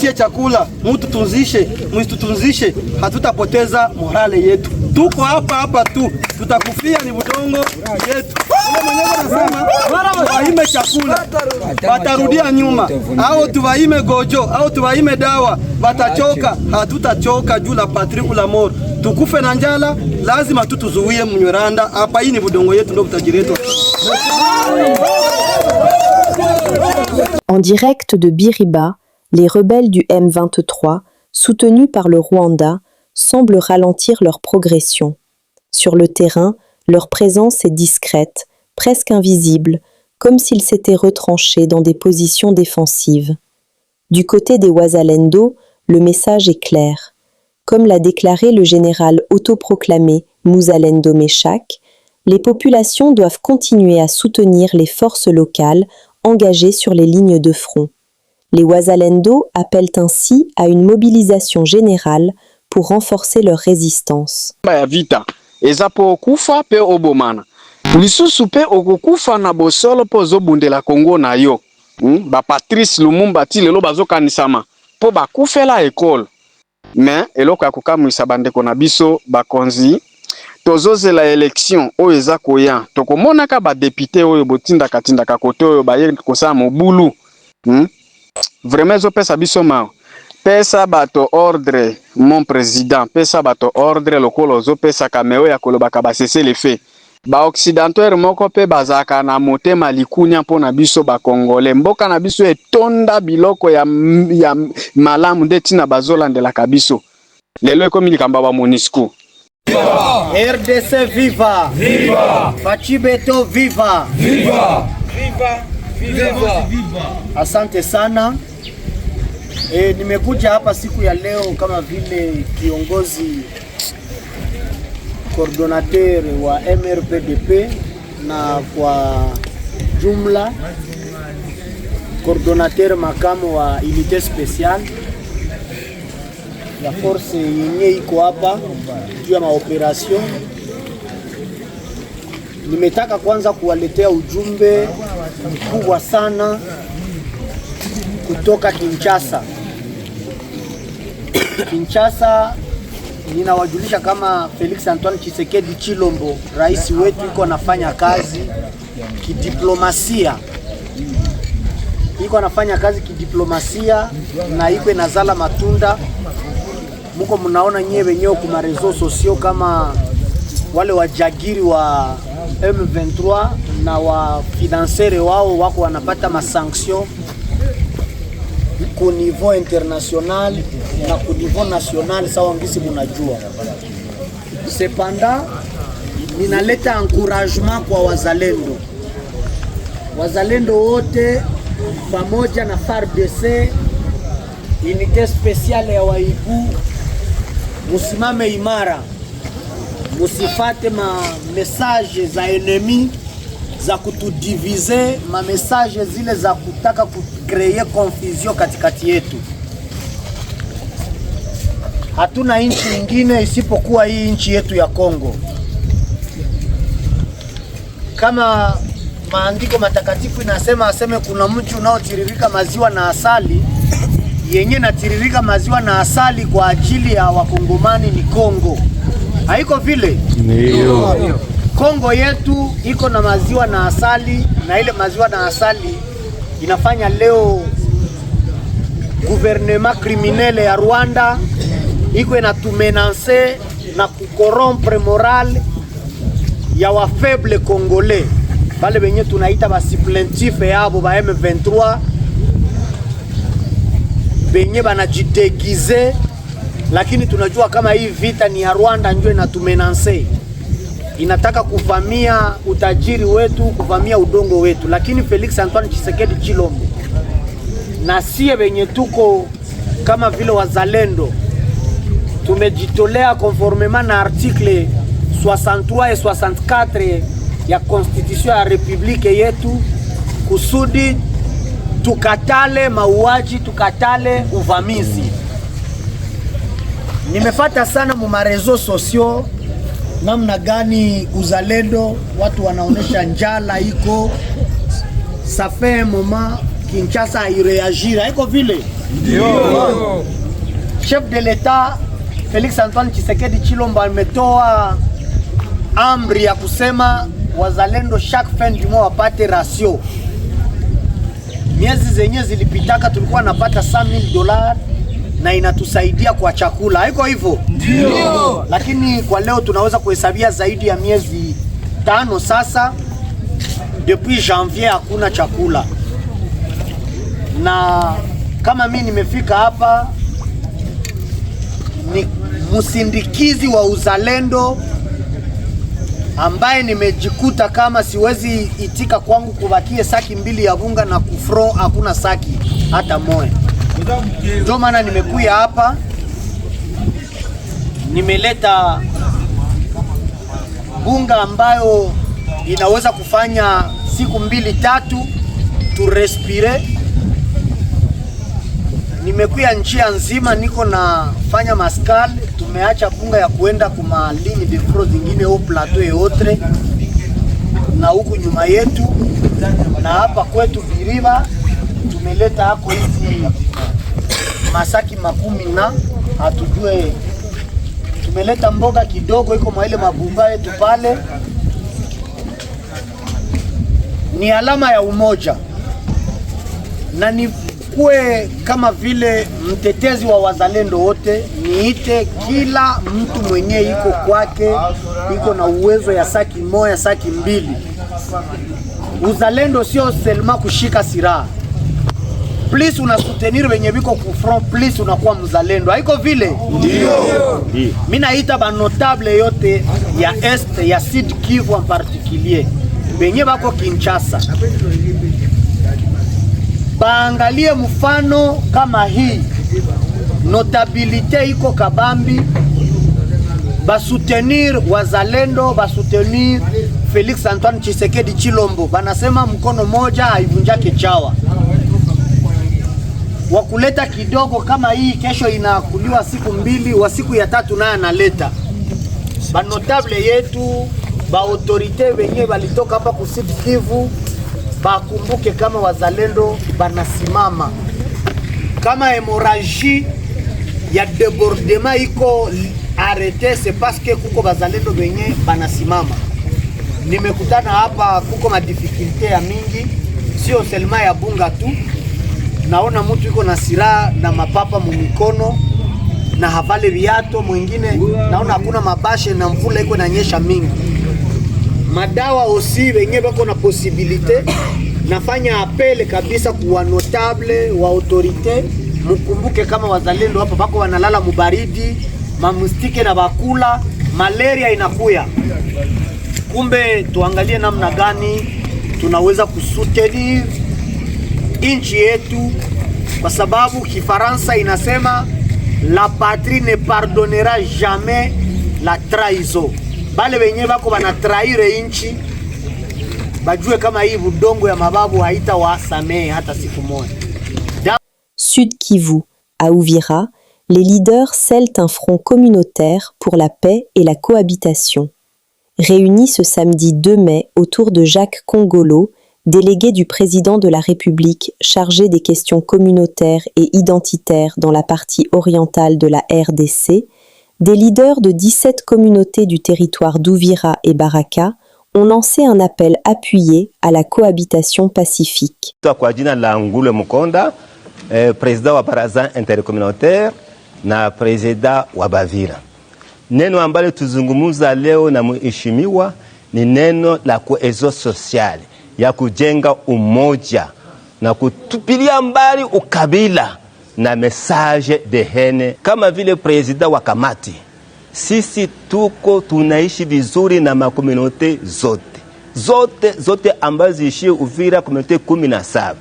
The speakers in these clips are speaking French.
mutupatie chakula, msitutunzishe, hatutapoteza morale yetu. Tuko hapa tu, tutakufia ni budongo yetu. Ule mwenyewe anasema tuwaime chakula, watarudia nyuma, au tuwaime gojo, au tuwaime dawa, watachoka. Hatutachoka juu la patrie ou la mort. Tukufe na njala, lazima tutuzuie mnyoranda. Hapa hii ni budongo yetu, ndio utajiri wetu. En direct de Biriba, les rebelles du M23, soutenus par le Rwanda, semblent ralentir leur progression. Sur le terrain, leur présence est discrète, presque invisible, comme s'ils s'étaient retranchés dans des positions défensives. Du côté des Wazalendo, le message est clair. Comme l'a déclaré le général autoproclamé Muzalendo Meshak, les populations doivent continuer à soutenir les forces locales engagées sur les lignes de front. Les Wazalendo appellent ainsi à une mobilisation générale pour renforcer leur résistance. Vita ezapo kufa pe obomana lisusu pe okukufa na bosolo po zobundela Kongo na yo ba Patrice Lumumba ti lelo bazokanisama po bakufela ekole mais eloko akokamwisa bandeko na biso bakonzi tozozela élection oyo eza koya tokomonaka ba député oyo botindaka tindaka kote oyo baye kosala mobulu vraiment ezopesa biso mawa. Pesa bato ordre, mon président, pesa bato ordre lokolo zo pesa kameo ya kolobaka basese le fait. Ba occidentaux moko pe bazaka na motema likunya mpona biso ba congolais. Mboka na biso etonda biloko ya malamu nde tina bazolandelaka biso. Lelo ekomi likamba ba MONUSCO. Viva! RDC viva! Viva! Fachibeto viva! Viva! Viva! Viva! Viva! Asante sana. Nimekuja hapa siku ya leo kama vile kiongozi coordinateur wa MRPDP na kwa jumla coordinateur makamu wa unité spéciale ya force yenye iko hapa juu ya maoperation. Nimetaka kwanza kuwaletea ujumbe mkubwa sana kutoka Kinshasa. Kinshasa ninawajulisha kama Felix Antoine Tshisekedi Chilombo, rais wetu, iko anafanya kazi kidiplomasia. Iko anafanya kazi kidiplomasia na iko inazala matunda. Muko mnaona nyewe wenyewe kwa marezo sosio kama wale wajagiri wa M23 na wa financiere wao wako wanapata masanction ku niveau international na ku niveau national sawa ngisi munajua. Cependant ninaleta encouragement kwa wazalendo. Wazalendo wote pamoja na FARDC, unité spéciale ya Waibu, musimame imara. Musifate ma message za enemy za kutudivize, ma message zile za kutaka kucreate confusion katikati yetu. Hatuna nchi nyingine isipokuwa hii nchi yetu ya Kongo. Kama maandiko matakatifu inasema aseme kuna mji unaotiririka maziwa na asali, yenye natiririka maziwa na asali kwa ajili ya wakongomani ni Kongo. Haiko vile? Ndio. Kongo yetu iko na maziwa na asali, na ile maziwa na asali inafanya leo gouvernement criminel ya Rwanda iko inatumenanse na kukorrompre moral ya wa faible congolais. Bale benye tunaita basiplentif yabo ba M23 benye banajidegize, lakini tunajua kama hii vita ni ya Rwanda ndio inatumenanse. Inataka kuvamia utajiri wetu, kuvamia udongo wetu, lakini Felix Antoine Tshisekedi Chilombo na sie benye tuko kama vile wazalendo tumejitolea conformément na article 63 et 64 ya constitution ya republique yetu kusudi tukatale mauaji, tukatale uvamizi. Nimefata sana mu marezo sosio namna gani uzalendo watu wanaonesha njala iko. Ça fait un moment Kinshasa ireagir, haiko vile? Chef de l'État Felix Antoine Tshisekedi Tshilombo ametoa amri ya kusema wazalendo chaque fin du mois wapate ratio. Miezi zenye zilipitaka tulikuwa napata $100,000 na inatusaidia kwa chakula. Haiko hivyo? Ndio. Lakini kwa leo tunaweza kuhesabia zaidi ya miezi 5 sasa. Depuis janvier hakuna chakula. Na kama mimi nimefika hapa ni msindikizi wa uzalendo ambaye nimejikuta kama siwezi itika kwangu kubakie saki 2 ya bunga na kufro hakuna saki hata moja. Ndio maana nimekuja hapa, nimeleta bunga ambayo inaweza kufanya siku 2-3 tu respire. Nimekuja njia nzima, niko nafanya maskal, tumeacha bunga ya kuenda kuma ligne de front zingine au plateau yote na huku nyuma yetu, na hapa kwetu Biriba tumeleta hako hizi masaki 10 na hatujue, tumeleta mboga kidogo iko mwa ile mabunga yetu pale. Ni alama ya umoja na ni kue kama vile mtetezi wa wazalendo wote, niite kila mtu mwenye iko kwake iko na uwezo ya saki 1 saki 2. Uzalendo sio selma kushika silaha. Please unasutenir wenye biko ku front, please unakuwa mzalendo. Haiko vile? Ndio. Mimi naita ba notable yote ya Est ya Sud Kivu en particulier. Benye bako Kinshasa. Baangalie mfano kama hii. Notabilite iko kabambi. Basoutenir wazalendo, basoutenir Felix Antoine Tshisekedi Tshilombo. Banasema mkono moja haivunjake chawa. Wakuleta kidogo kama hii, kesho inakuliwa siku 2, wa siku ya 3 naye analeta. Ba notable yetu, ba autorite wenye balitoka hapa ku Sud Kivu, bakumbuke kama wazalendo banasimama. Kama hemorragie ya débordement iko arrêté, c'est parce que kuko bazalendo wenye banasimama. Nimekutana hapa kuko ma difficulté ya mingi, sio selma ya bunga tu. Naona mtu yuko na silaha na mapapa mumikono na havale viato, mwingine naona hakuna mabashe na mvula iko inanyesha mingi. Madawa osi wenye bako na posibilite, nafanya apele kabisa kuwa notable wa autorite, mkumbuke kama wazalendo hapa bako wanalala mubaridi, mamustike na bakula, malaria inakuya. Kumbe tuangalie namna gani tunaweza kusutenir inchi yetu, kwa sababu Kifaransa inasema la patrie ne pardonnera jamais la trahison. Bale wenye bako bana trahire inchi bajue kama hii budongo ya mababu haita wasamee hata siku moja. Sud Kivu, à Uvira, les leaders scellent un front communautaire pour la paix et la cohabitation. Réunis ce samedi 2 mai autour de Jacques Kongolo, délégué du président de la République chargé des questions communautaires et identitaires dans la partie orientale de la RDC, des leaders de 17 communautés du territoire d'Uvira et Baraka ont lancé un appel appuyé à la cohabitation pacifique. Kwa jina la Ngule Mukonda, président wa baraza intercommunautaire na président wa Bavira. Neno ambalo tuzungumuza leo na mheshimiwa ni neno la cohesion sociale, ya kujenga umoja na kutupilia mbali ukabila na message de haine. Kama vile president wa kamati, sisi tuko tunaishi vizuri na makomunote zote ambazo ziishi Uvira, komunote 17.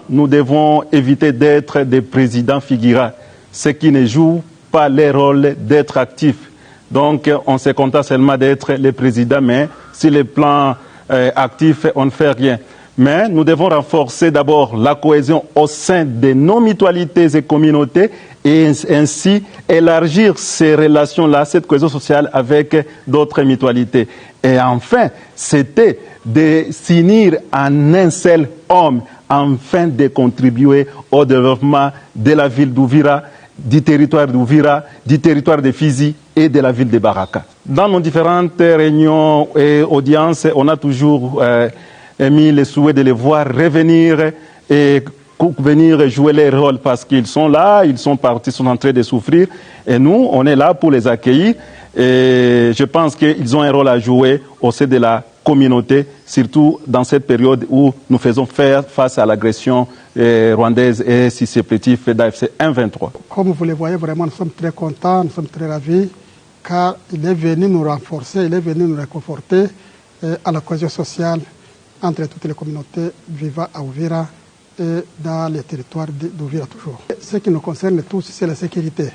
Nous devons éviter d'être des présidents figurants, ceux qui ne jouent pas leur rôle d'être actifs. Donc on se contente seulement d'être les présidents, mais sur le plan actif, on ne fait rien. Mais nous devons renforcer d'abord la cohésion au sein de nos mutualités et communautés et ainsi élargir ces relations-là, cette cohésion sociale avec d'autres mutualités. Et enfin, c'était de s'unir en un seul homme, afin de contribuer au développement de la ville d'Ouvira, du territoire d'Ouvira, du territoire de Fizi et de la ville de Baraka. Dans nos différentes réunions et audiences, on a toujours émis le souhait de les voir revenir et venir jouer leur rôle parce qu'ils sont là, ils sont partis, sont en train de souffrir et nous, on est là pour les accueillir et je pense qu'ils ont un rôle à jouer au sein de la communauté, surtout dans cette période où nous faisons faire face à l'agression rwandaise et supplétif d'AFC M23. Comme vous le voyez, vraiment, nous sommes très contents, nous sommes très ravis, car il est venu nous renforcer, il est venu nous réconforter à la cohésion sociale entre toutes les communautés vivant à Ouvira et dans les territoires d'Ouvira toujours. Ce qui nous concerne tous, c'est la sécurité.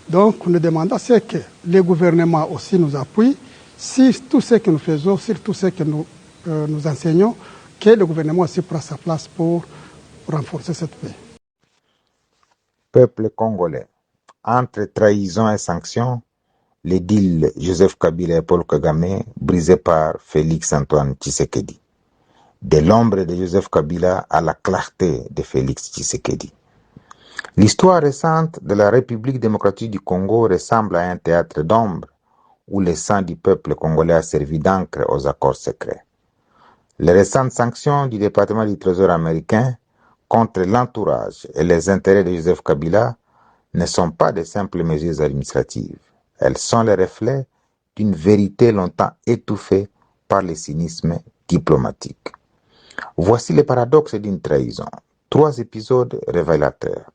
Donc, nous demandons c'est que les gouvernements aussi nous appuient, sur tout ce que nous faisons, sur tout ce que nous enseignons, que le gouvernement aussi prend sa place pour renforcer cette paix. Peuple congolais, entre trahison et sanctions, les deals Joseph Kabila et Paul Kagame brisés par Félix Antoine Tshisekedi. De l'ombre de Joseph Kabila à la clarté de Félix Tshisekedi. L'histoire récente de la République démocratique du Congo ressemble à un théâtre d'ombre où le sang du peuple congolais a servi d'encre aux accords secrets. Les récentes sanctions du département du Trésor américain contre l'entourage et les intérêts de Joseph Kabila ne sont pas de simples mesures administratives. Elles sont le reflet d'une vérité longtemps étouffée par le cynisme diplomatique. Voici le paradoxe d'une trahison. 3 épisodes révélateurs.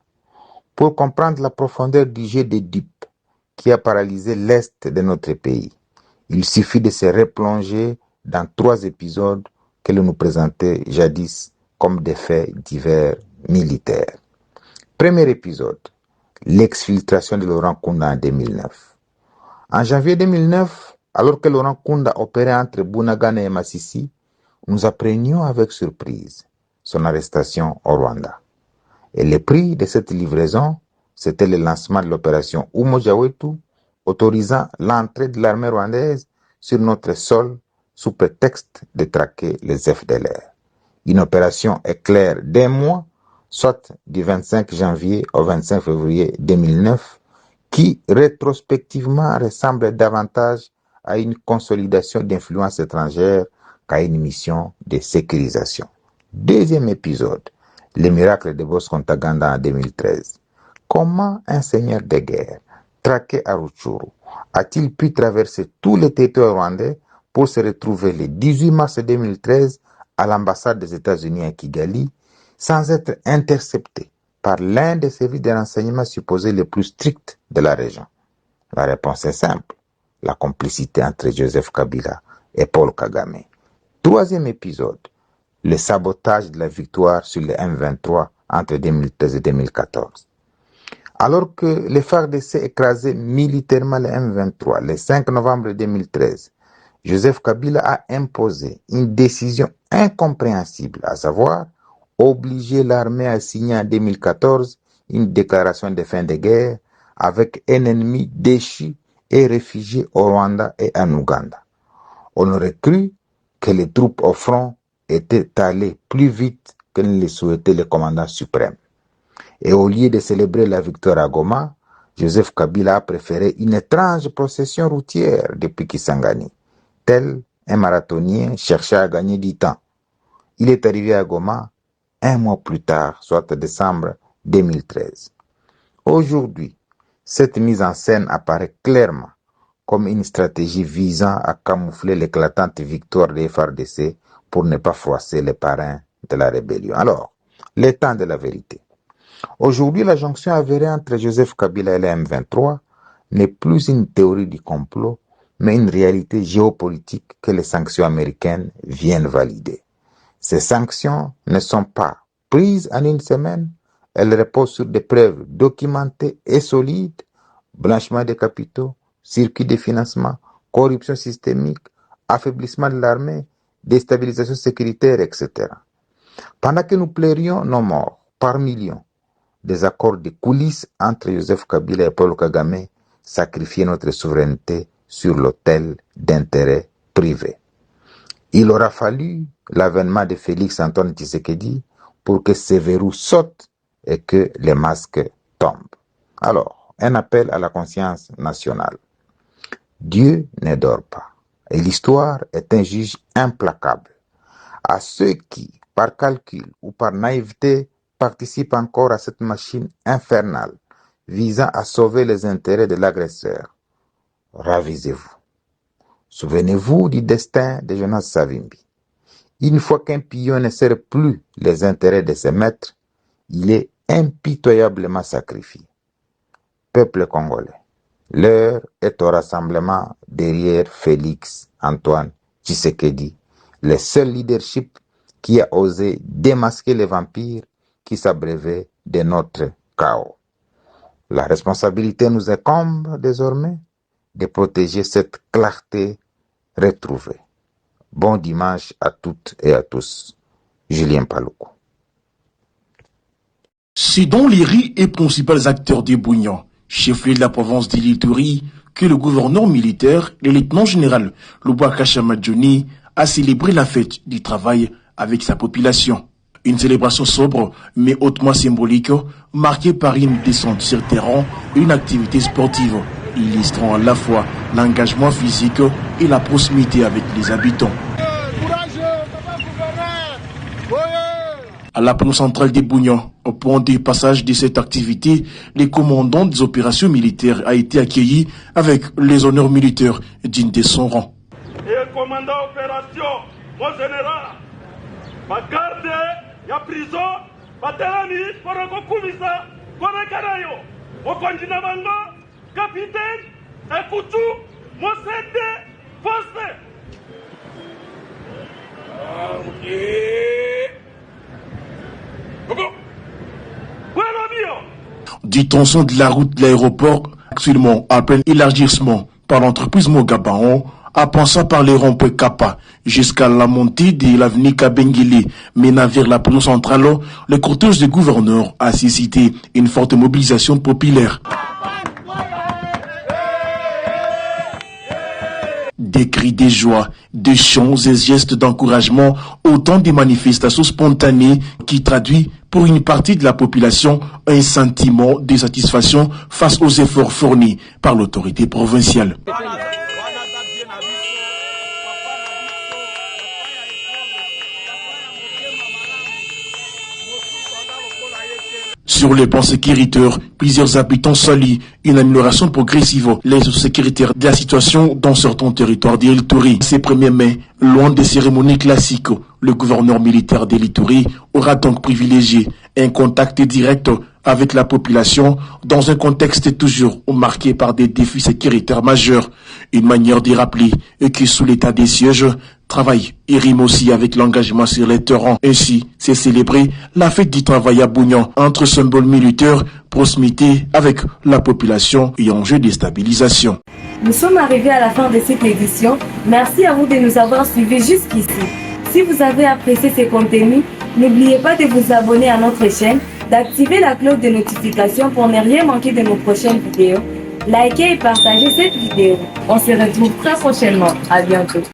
Pour comprendre la profondeur du jeu des dupes qui a paralysé l'Est de notre pays, il suffit de se replonger dans 3 épisodes que l'on nous présentait jadis comme des faits divers militaires. Premier épisode, l'exfiltration de Laurent Nkunda en 2009. En janvier 2009, alors que Laurent Nkunda opérait entre Bunagana et Masisi, nous apprenions avec surprise son arrestation au Rwanda. Et le prix de cette livraison, c'était le lancement de l'opération Umoja Wetu, autorisant l'entrée de l'armée rwandaise sur notre sol sous prétexte de traquer les FDLR. Une opération éclair d'1 mois, soit du 25 janvier au 25 février 2009, qui rétrospectivement ressemble davantage à une consolidation d'influence étrangère qu'à une mission de sécurisation. Deuxième épisode, le miracle de Bosco Ntaganda en 2013. Comment un seigneur de guerre, traqué à Rutshuru, a-t-il pu traverser tout le territoire rwandais pour se retrouver le 18 mars 2013 à l'ambassade des États-Unis à Kigali, sans être intercepté par l'un des services de renseignement supposés les plus stricts de la région? La réponse est simple, la complicité entre Joseph Kabila et Paul Kagame. Troisième épisode, le sabotage de la victoire sur le M23 entre 2013 et 2014. Alors que les FARDC écrasaient militairement le M23 le 5 novembre 2013, Joseph Kabila a imposé une décision incompréhensible, à savoir obliger l'armée à signer en 2014 une déclaration de fin de guerre avec un ennemi déchu et réfugié au Rwanda et en Ouganda. On aurait cru que les troupes au front étaient allées plus vite que ne le souhaitait le commandant suprême. Et au lieu de célébrer la victoire à Goma, Joseph Kabila a préféré une étrange procession routière depuis Kisangani. Tel un marathonien cherchait à gagner du temps. Il est arrivé à Goma 1 mois plus tard, soit en décembre 2013. Aujourd'hui, cette mise en scène apparaît clairement comme une stratégie visant à camoufler l'éclatante victoire des FARDC pour ne pas froisser les parrains de la rébellion. Alors, le temps de la vérité. Aujourd'hui, la jonction avérée entre Joseph Kabila et le M23 n'est plus une théorie du complot, mais une réalité géopolitique que les sanctions américaines viennent valider. Ces sanctions ne sont pas prises en une semaine, elles reposent sur des preuves documentées et solides, blanchiment des capitaux, circuit de financement, corruption systémique, affaiblissement de l'armée, déstabilisation sécuritaire, etc. Pendant que nous plairions nos morts par millions, des accords de coulisses entre Joseph Kabila et Paul Kagame sacrifiaient notre souveraineté sur l'autel d'intérêts privés. Il aura fallu l'avènement de Félix Antoine Tshisekedi pour que ces verrous sautent et que les masques tombent. Alors, un appel à la conscience nationale. Dieu ne dort pas et l'histoire est un juge implacable. À ceux qui, par calcul ou par naïveté, participent encore à cette machine infernale visant à sauver les intérêts de l'agresseur, ravisez-vous. Souvenez-vous du destin de Jonas Savimbi. Une fois qu'un pion ne sert plus les intérêts de ses maîtres, il est impitoyablement sacrifié. Peuple congolais, l'heure est au rassemblement derrière Félix Antoine Tshisekedi, le seul leadership qui a osé démasquer les vampires qui s'abreuvaient de notre chaos. La responsabilité nous incombe désormais de protéger cette clarté retrouvée. Bon dimanche à toutes et à tous. Julien Paluku. C'est dans les riz et principaux acteurs des Bougnan, chef-lieu de la province de l'Ituri, que le gouverneur militaire, le lieutenant-général Lubaka Chamadjoni, a célébré la fête du travail avec sa population. Une célébration sobre mais hautement symbolique, marquée par une descente sur terrain et une activité sportive, illustrant à la fois l'engagement physique et la proximité avec les habitants. À la place centrale des Bougnan, au point de passage de cette activité, le commandant des opérations militaires a été accueilli avec les honneurs militaires dignes de son rang. Et commandant opération, mon général, ma garde, ya prison, batelani, porokokubisa, konekarayo, okondina bango, capitaine, ekutu, mosete, poste. Du tronçon de la route de l'aéroport, actuellement à plein élargissement par l'entreprise Mogabaon, à passant par les ronds Kappa jusqu'à la montée de l'avenue Kabengele, menant vers la place centrale, le cortège du gouverneur a suscité une forte mobilisation populaire. Des cris de joie, des chants et gestes d'encouragement, autant de manifestations spontanées qui traduisent pour une partie de la population un sentiment de satisfaction face aux efforts fournis par l'autorité provinciale. Sur les plans sécuritaires, plusieurs habitants saluent une amélioration progressive les sécuritaires de la situation dans certains territoires d'Ituri. Ces 1er mai, loin des cérémonies classiques, le gouverneur militaire d'Ituri aura donc privilégié un contact direct avec la population dans un contexte toujours marqué par des défis sécuritaires majeurs. Une manière de rappeler que sous l'état des sièges, travail et rime aussi avec l'engagement sur les terrains. Ainsi, c'est célébré la fête du travail à Bougnan entre symboles militaires, proximité avec la population et enjeu de stabilisation. Nous sommes arrivés à la fin de cette édition. Merci à vous de nous avoir suivis jusqu'ici. Si vous avez apprécié ces contenus, n'oubliez pas de vous abonner à notre chaîne, d'activer la cloche de notification pour ne rien manquer de nos prochaines vidéos. Likez et partagez cette vidéo. On se retrouve très prochainement. À bientôt.